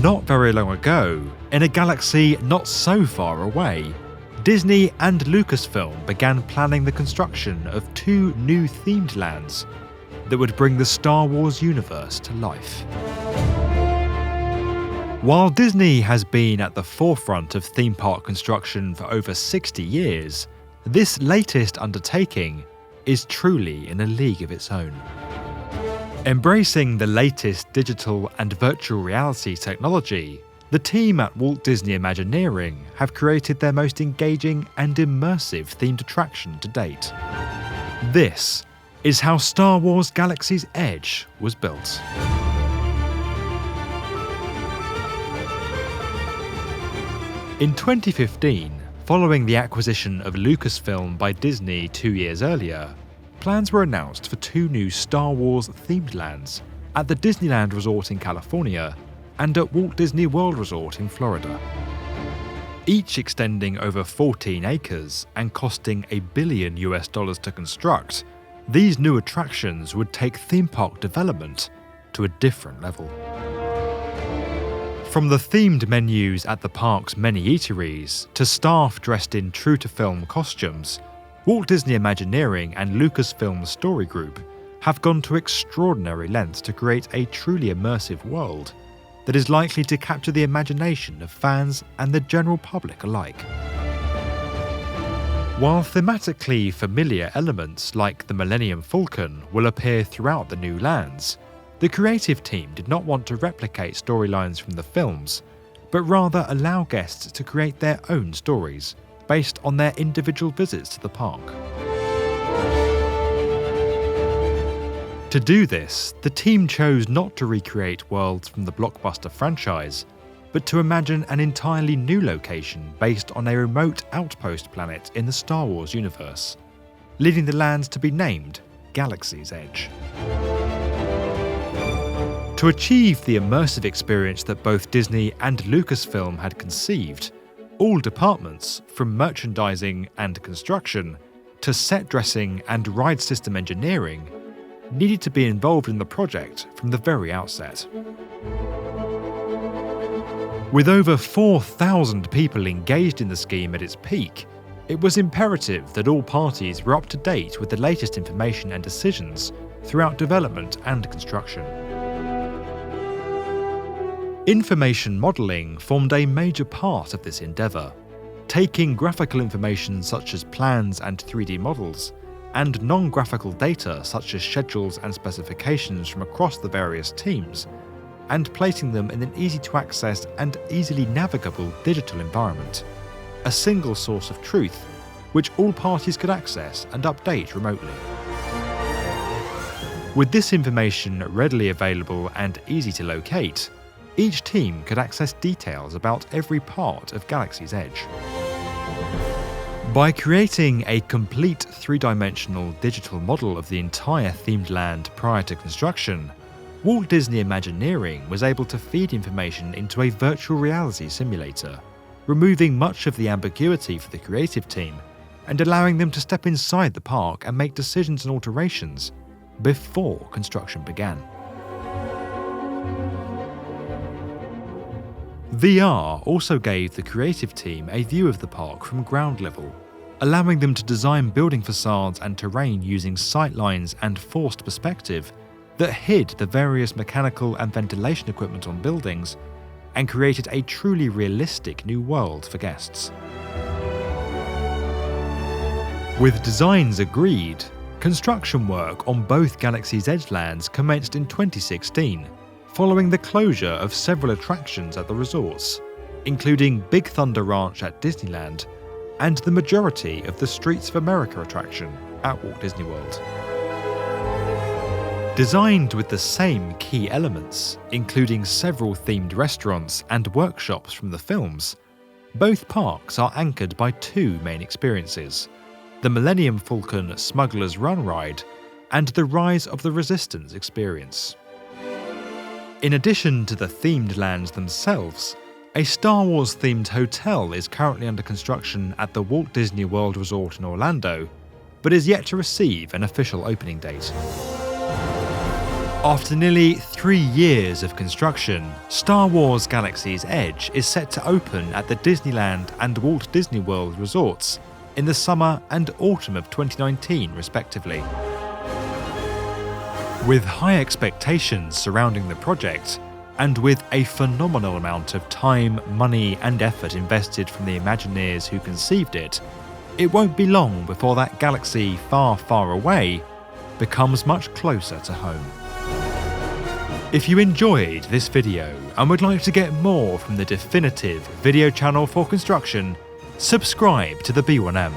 Not very long ago, in a galaxy not so far away, Disney and Lucasfilm began planning the construction of 2 new themed lands that would bring the Star Wars universe to life. While Disney has been at the forefront of theme park construction for over 60 years, this latest undertaking is truly in a league of its own. Embracing the latest digital and virtual reality technology, the team at Walt Disney Imagineering have created their most engaging and immersive themed attraction to date. This is how Star Wars Galaxy's Edge was built. In 2015, following the acquisition of Lucasfilm by Disney 2 years earlier, plans were announced for 2 new Star Wars-themed lands at the Disneyland Resort in California and at Walt Disney World Resort in Florida. Each extending over 14 acres and costing $1 billion to construct, these new attractions would take theme park development to a different level. From the themed menus at the park's many eateries to staff dressed in true-to-film costumes, Walt Disney Imagineering and Lucasfilm Story Group have gone to extraordinary lengths to create a truly immersive world that is likely to capture the imagination of fans and the general public alike. While thematically familiar elements like the Millennium Falcon will appear throughout the new lands, the creative team did not want to replicate storylines from the films, but rather allow guests to create their own stories based on their individual visits to the park. To do this, the team chose not to recreate worlds from the blockbuster franchise, but to imagine an entirely new location based on a remote outpost planet in the Star Wars universe, leading the lands to be named Galaxy's Edge. To achieve the immersive experience that both Disney and Lucasfilm had conceived, all departments, from merchandising and construction to set dressing and ride system engineering, needed to be involved in the project from the very outset. With over 4,000 people engaged in the scheme at its peak, it was imperative that all parties were up to date with the latest information and decisions throughout development and construction. Information modelling formed a major part of this endeavour, taking graphical information such as plans and 3D models, and non-graphical data such as schedules and specifications from across the various teams, and placing them in an easy-to-access and easily navigable digital environment, a single source of truth which all parties could access and update remotely. With this information readily available and easy to locate, each team could access details about every part of Galaxy's Edge. By creating a complete 3-dimensional digital model of the entire themed land prior to construction, Walt Disney Imagineering was able to feed information into a virtual reality simulator, removing much of the ambiguity for the creative team and allowing them to step inside the park and make decisions and alterations before construction began. VR also gave the creative team a view of the park from ground level, allowing them to design building facades and terrain using sightlines and forced perspective that hid the various mechanical and ventilation equipment on buildings and created a truly realistic new world for guests. With designs agreed, construction work on both Galaxy's Edge lands commenced in 2016, following the closure of several attractions at the resorts, including Big Thunder Ranch at Disneyland and the majority of the Streets of America attraction at Walt Disney World. Designed with the same key elements, including several themed restaurants and workshops from the films, both parks are anchored by 2 main experiences: the Millennium Falcon Smuggler's Run ride and the Rise of the Resistance experience. In addition to the themed lands themselves, a Star Wars-themed hotel is currently under construction at the Walt Disney World Resort in Orlando, but is yet to receive an official opening date. After nearly 3 years of construction, Star Wars Galaxy's Edge is set to open at the Disneyland and Walt Disney World resorts in the summer and autumn of 2019 respectively. With high expectations surrounding the project, and with a phenomenal amount of time, money and effort invested from the Imagineers who conceived it, it won't be long before that galaxy far, far away becomes much closer to home. If you enjoyed this video and would like to get more from the definitive video channel for construction, subscribe to the B1M.